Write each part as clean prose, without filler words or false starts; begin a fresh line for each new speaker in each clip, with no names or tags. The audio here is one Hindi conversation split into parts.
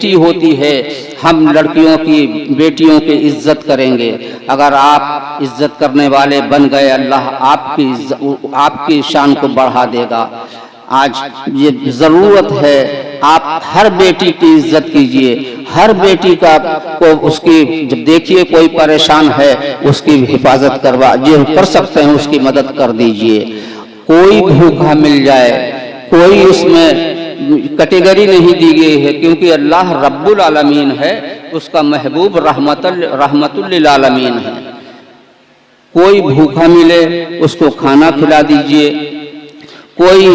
बेटी होती है, हम लड़कियों की बेटियों की इज्जत करेंगे। अगर आप इज्जत करने वाले बन गए, अल्लाह आपकी शान को बढ़ा देगा। आज ये ज़रूरत है, आप हर बेटी की इज्जत कीजिए, हर बेटी को उसकी जब देखिए कोई परेशान है उसकी हिफाजत करवा जो कर सकते हैं उसकी मदद कर दीजिए। कोई भूखा मिल जाए, कोई उसमें कैटेगरी नहीं दी गई है, क्योंकि अल्लाह रब्बुल आलमीन है, उसका महबूब रहमतुल लिल आलमीन है। कोई भूखा मिले उसको खाना खिला दीजिए, कोई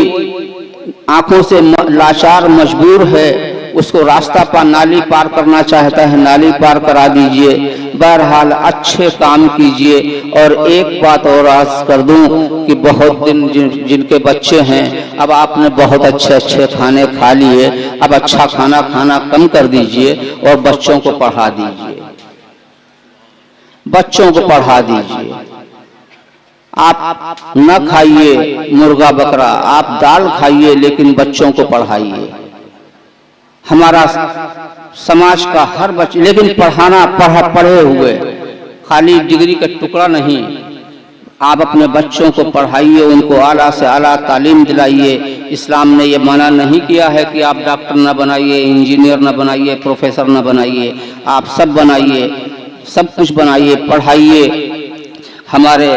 आंखों से लाचार मजबूर है उसको रास्ता नाली पार करना चाहता है, नाली पार करा दीजिए। बहरहाल अच्छे काम कीजिए। और एक बात और अर्ज कर दूं कि बहुत दिन जिनके बच्चे हैं, अब आपने बहुत अच्छे अच्छे खाने खा लिए, अब अच्छा खाना खाना कम कर दीजिए और बच्चों को पढ़ा दीजिए, बच्चों को पढ़ा दीजिए। आप न खाइए मुर्गा बकरा, आप दाल खाइए लेकिन बच्चों को पढ़ाइए। हमारा समाज का हर बच्चे, लेकिन पढ़े हुए खाली डिग्री का टुकड़ा नहीं, आप अपने बच्चों को पढ़ाइए, उनको आला से आला तालीम दिलाइए। इस्लाम ने ये मना नहीं किया है कि आप डॉक्टर न बनाइए, इंजीनियर न बनाइए, प्रोफेसर न बनाइए, आप सब बनाइए, सब कुछ बनाइए, पढ़ाइए। हमारे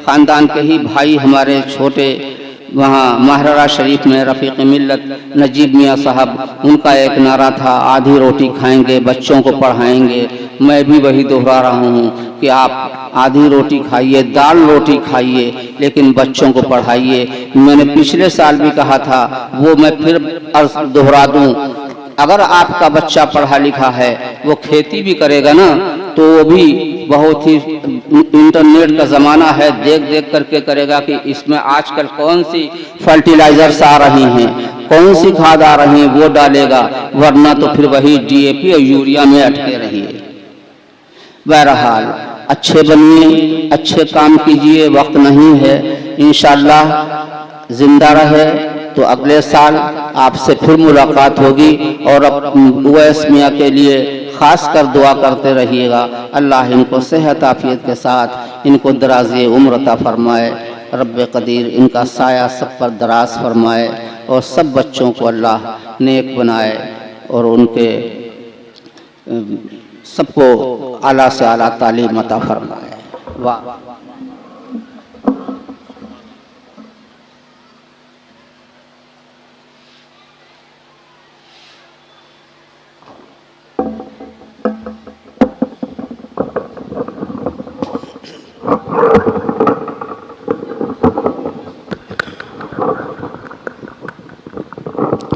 ख़ानदान के ही भाई, हमारे छोटे वहाँ महरारा शरीफ में रफ़ीक़ मिल्लत नजीब मियाँ साहब, उनका एक नारा था, आधी रोटी खाएंगे बच्चों को पढ़ाएंगे। मैं भी वही दोहरा रहा हूँ कि आप आधी रोटी खाइए, दाल रोटी खाइए, लेकिन बच्चों को पढ़ाइए। मैंने पिछले साल भी कहा था, वो मैं फिर दोहरा दूँ, अगर आपका बच्चा पढ़ा लिखा है, वो खेती भी करेगा ना, तो वो भी बहुत ही इंटरनेट का ज़माना है, देख देख करके करेगा कि इसमें आजकल कौन सी फर्टिलाइजर्स आ रही हैं, कौन सी खाद आ रही है, वो डालेगा, वरना तो फिर वही DAP और यूरिया में अटके रहिए। बहरहाल अच्छे बनिए, अच्छे काम कीजिए, वक्त नहीं है। इंशाअल्लाह जिंदा रहे तो अगले साल आपसे फिर मुलाकात होगी। और उवैस मियाँ के लिए ख़ास कर दुआ करते रहिएगा, अल्लाह इनको सेहत आफियत के साथ इनको दराज़े उम्र अता फरमाए। रब्बे कदीर इनका साया सब पर दराज फरमाए और सब बच्चों को अल्लाह नेक बनाए और उनके सबको आला से आला तालीम अता फरमाए। वाह।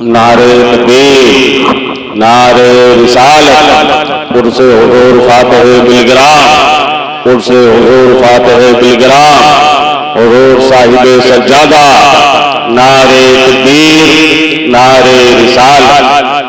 नारे तकबीर, नारे रिसालत, पुरसे हुजूर फातिह बिलग्राम, पुरसे हुजूर फातिह बिलग्राम, हुजूर साहिब सज्जादा। नारे तकबीर, नारे रिसालत।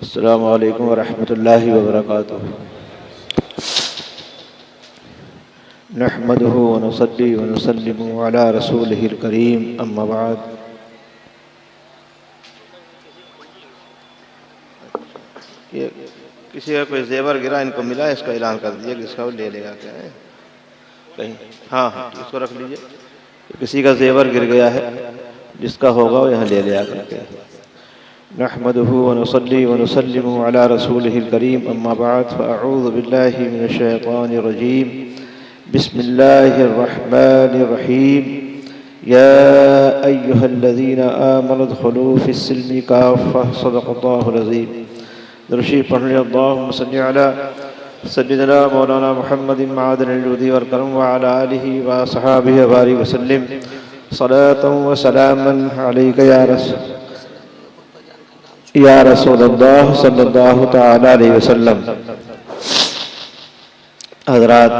अस्सलामु अलैकुम वरहमतुल्लाहि वबरकातुहू। नहमदुहु व नुसल्ली व नुसल्लिमु अला रसूलिहिल करीम, अम्मा बाद। ये किसी का कोई जेवर गिरा, इनको मिला, इसका ऐलान कर दीजिए कि इसका वो ले लेगा क्या है कहीं। हाँ हाँ, इसको रख लीजिए। किसी का जेवर गिर गया है, जिसका होगा वो यहाँ ले लिया करके। नहमदुहु व नुसल्ली व नुसल्लिमु अला रसूलिहिल करीम, अम्मा बाद। फ़अऊज़ु बिल्लाहि मिनश शैतानिर रजीम, बिस्मिल्लाहिर रहमानिर रहीम। या अय्युहल्लज़ीना आमनु उदख़ुलू फ़िस्सिल्मि काफ़्फ़ह, सदक़ल्लाहुल अज़ीम। दरूद पढ़ लें। अल्लाहुम्मा सल्लि अला सय्यदना मौलाना मुहम्मद मअदनिल जुदी वल करम व अला आलिहि व सहाबिहि व बारिक वसल्लम सलातन व सलामन अलैका या रसूलल्लाह सल्लल्लाहु तआला अलैहि वसल्लम। हज़रात,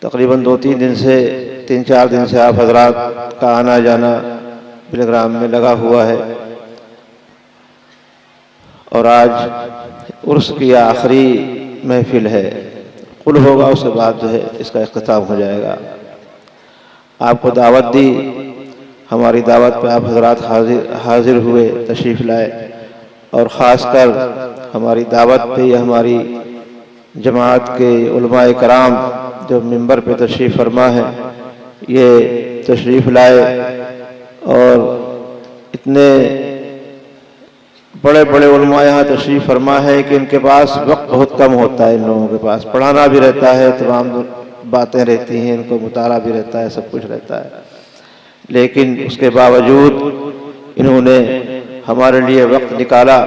तकरीबन 3-4 दिन से आप हज़रात का आना जाना प्रोग्राम में लगा हुआ है और आज उर्स की आखिरी महफिल है। कुल होगा उसके बाद जो है इसका इख्तिताम हो जाएगा। आपको दावत दी, हमारी दावत पे आप हज़रात हाजिर हुए, तशरीफ़ लाए और ख़ासकर हमारी दावत पे या हमारी जमात के उलमाए कराम जो मिंबर पे तशरीफ़ फरमा है, ये तशरीफ़ लाए और इतने बड़े बड़े उलमा यहाँ तशरीफ़ फरमा है कि इनके पास वक्त बहुत कम होता है। इन लोगों के पास पढ़ाना भी रहता है, तमाम बातें रहती हैं, इनको मुताला भी रहता है, सब कुछ रहता है, लेकिन उसके बावजूद इन्होंने हमारे लिए वक्त निकाला।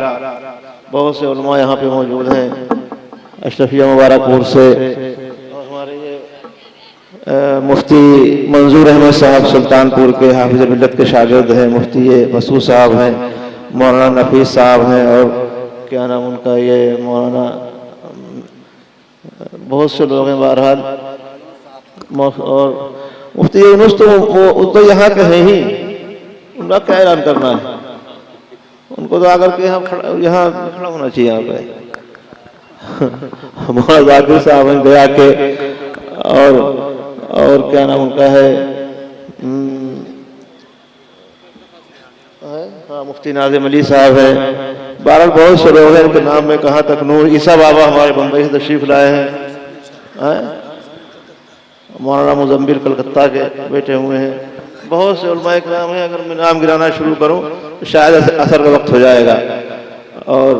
बहुत से उलमा यहाँ पे मौजूद हैं, अशरफिया मुबारकपुर से हमारे ये मुफ्ती मंजूर अहमद साहब सुल्तानपुर के हाफिज़ मिल्लत के शागिर्द हैं, मुफ्ती मसूद साहब हैं, मौलाना नफीस साहब हैं और क्या नाम उनका, ये मौलाना, बहुत से लोग हैं बहरहाल। और मुफ्ती यूनुस तो यहाँ के हैं ही, उनका क्या ऐलान करना है, उनको तो आकर के यहाँ खड़ा होना चाहिए यहाँ पे। मौलाना जाकिर साहब हैं गया के और क्या नाम उनका है, हाँ मुफ्ती नाज़िम अली साहब हैं। बहरहाल बहुत से लोग हैं, इनके नाम में कहाँ तक नूर। ईसा बाबा हमारे बम्बई से तशरीफ़ लाए हैं। मौलाना मुजम्मिल कलकत्ता के बैठे हुए हैं। बहुत से उलमाए किराम हैं, अगर मैं नाम गिराना शुरू करूं तो शायद असर का वक्त हो जाएगा। और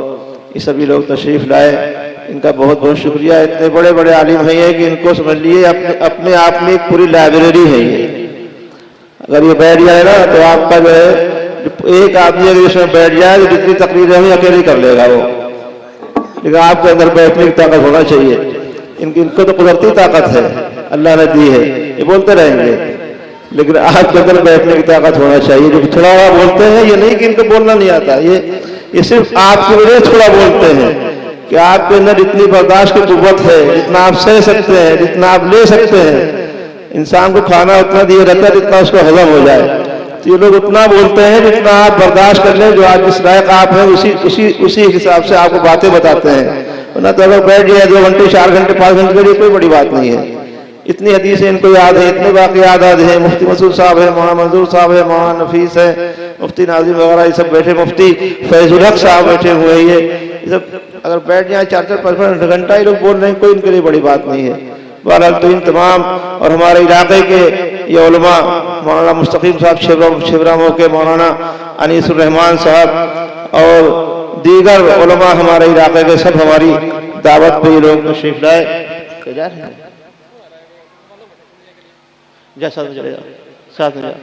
ये सभी लोग तशरीफ़ लाए, इनका बहुत बहुत शुक्रिया। इतने बड़े बड़े आलिम हैं ये कि इनको समझ लिए अपने आप में एक पूरी लाइब्रेरी है ये। अगर ये बैठ जाए ना तो आपका जो है, एक आदमी अगर इसमें बैठ जाए तो जितनी तकरीरें हुई अकेले कर लेगा वो, लेकिन आपके अंदर बैठने की ताकत होना चाहिए। इनको तो कुदरती ताकत है, अल्लाह ने दी है, ये बोलते रहेंगे, लेकिन आपके अंदर बैठने की ताकत होना चाहिए। जो थोड़ा बोलते हैं, ये नहीं कि इनको बोलना नहीं आता, ये सिर्फ आपकी वजह थोड़ा बोलते हैं कि आपके अंदर इतनी बर्दाश्त की कुव्वत है, जितना आप सह सकते हैं, जितना आप ले सकते हैं। इंसान को खाना उतना दिया रहता है जितना उसको हजम हो जाए। तो ये लोग उतना बोलते हैं जितना आप बर्दाश्त कर लें, जो आज जिस लायक आप हैं उसी हिसाब से आपको बातें बताते हैं। वरना तो अगर बैठ जाए 2 घंटे 4 घंटे 5 घंटे के लिए कोई बड़ी बात नहीं है। इतनी हदीसें इनको याद है, इतने बाकी याद हैं। मुफ्ती मसूद साहब है, मौलाना मंजूर साहब है, मौलाना नफीस है, मुफ्ती नाजिम वगैरह ये सब बैठे, मुफ्ती फैजुल हक साहब बैठे हुए हैं। ये सब अगर बैठ जाए 4-5 घंटा ही लोग बोल रहे हैं, कोई इनके लिए बड़ी बात नहीं है। बहरहाल तो इन तमाम और हमारे इलाके के ये उलमा, मौलाना मुस्तकीम साहब शिवरामों के, मौलाना अनीसुर रहमान साहब और दीगर उलमा हमारे इलाके के, सब हमारी दावत पे ये लोग तशरीफ लाए। साथ में चले जाओ, साथ में जाओ।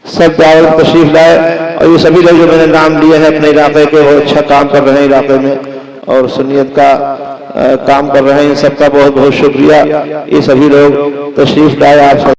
सब दावत तशरीफ लाए और ये सभी लोग जो मैंने नाम लिए हैं अपने इलाके के, वो अच्छा काम कर रहे हैं इलाके में और सुन्नियत का काम कर रहे हैं। इन सबका बहुत बहुत शुक्रिया। ये सभी लोग तशरीफ लाए, आप सब